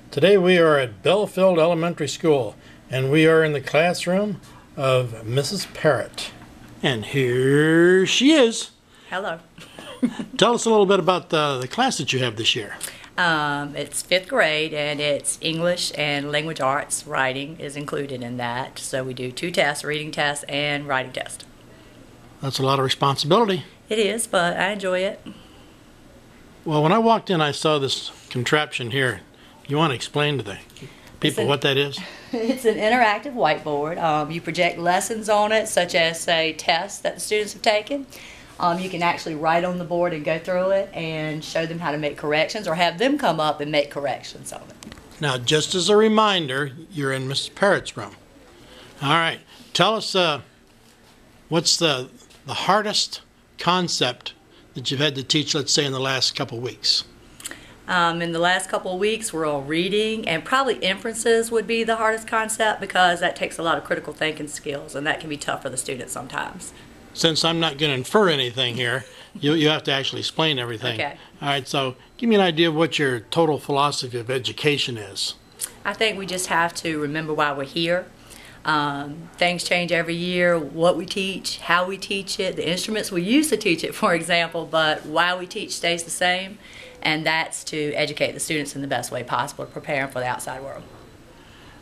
Today we are at Belfield Elementary School, and we are in the classroom of Mrs. Parrott. And here she is. Hello. Tell us a little bit about the class that you have this year. It's 5th grade, and it's English and language arts. Writing is included in that. So we do 2 tests, reading test and writing test. That's a lot of responsibility. It is, but I enjoy it. Well, when I walked in, I saw this contraption here. You want to explain to the people what that is? It's an interactive whiteboard. You project lessons on it, such as, say, tests that the students have taken. You can actually write on the board and go through it and show them how to make corrections, or have them come up and make corrections on it. Now, just as a reminder, you're in Mrs. Parrott's room. All right. Tell us what's the hardest concept that you've had to teach, let's say, in the last couple weeks? In the last couple of weeks, we're on reading, and probably inferences would be the hardest concept because that takes a lot of critical thinking skills, and that can be tough for the students sometimes. Since I'm not going to infer anything here, you have to actually explain everything. Okay. All right, so give me an idea of what your total philosophy of education is. I think we just have to remember why we're here. Things change every year, what we teach, how we teach it, the instruments we use to teach it, for example, but why we teach stays the same, and that's to educate the students in the best way possible, to prepare them for the outside world.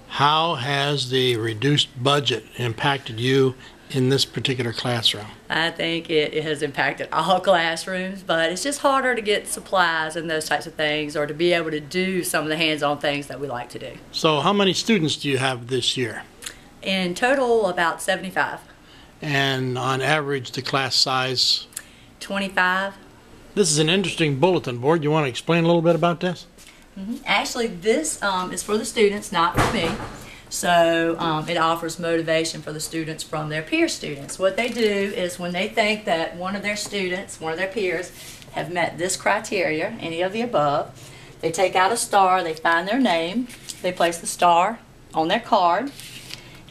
How has the reduced budget impacted you in this particular classroom? I think it has impacted all classrooms, but it's just harder to get supplies and those types of things, or to be able to do some of the hands-on things that we like to do. So how many students do you have this year? In total, about 75. And on average, the class size? 25. This is an interesting bulletin board. You want to explain a little bit about this? Actually, this is for the students, not for me. So it offers motivation for the students from their peer students. What they do is, when they think that one of their students, one of their peers, have met this criteria, any of the above, they take out a star, they find their name, they place the star on their card,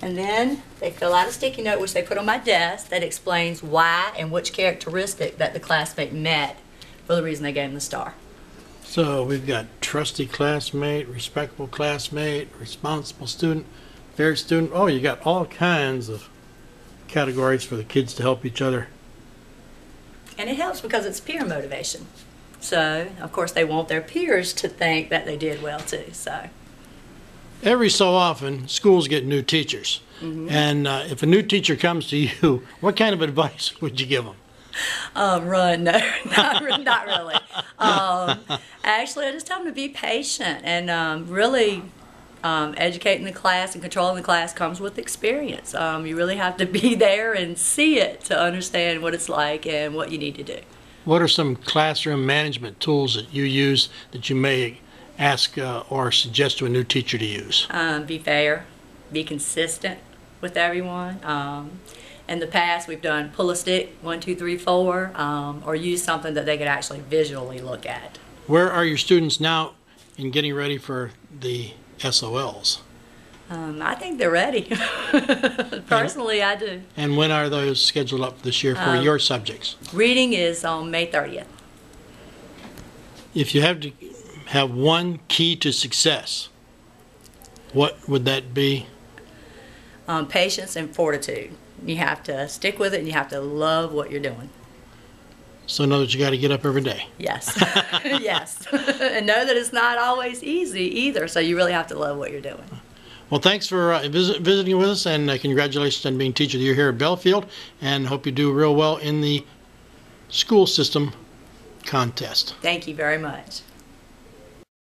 and then they fill out a sticky note, which they put on my desk, that explains why and which characteristic that the classmate met for the reason they gave them the star. So we've got trusty classmate, respectful classmate, responsible student, fair student. Oh, you got all kinds of categories for the kids to help each other. And it helps because it's peer motivation. So, of course, they want their peers to think that they did well too. So, every so often, schools get new teachers. And if a new teacher comes to you, what kind of advice would you give them? Run. No, not really. Actually, I just tell them to be patient, and really educating the class and controlling the class comes with experience. You really have to be there and see it to understand what it's like and what you need to do. What are some classroom management tools that you use that you may ask or suggest to a new teacher to use? Be fair, be consistent with everyone. In the past, we've done pull a stick, 1, 2, 3, 4, or use something that they could actually visually look at. Where are your students now in getting ready for the SOLs? I think they're ready. Personally, I do. And when are those scheduled up this year for your subjects? Reading is on May 30th. If you have to have one key to success, what would that be? Patience and fortitude. You have to stick with it, and you have to love what you're doing. So know that you got to get up every day. Yes. Yes. And know that it's not always easy either, so you really have to love what you're doing. Well, thanks for visiting with us, and congratulations on being Teacher of the Year here at Belfield, and hope you do real well in the school system contest. Thank you very much.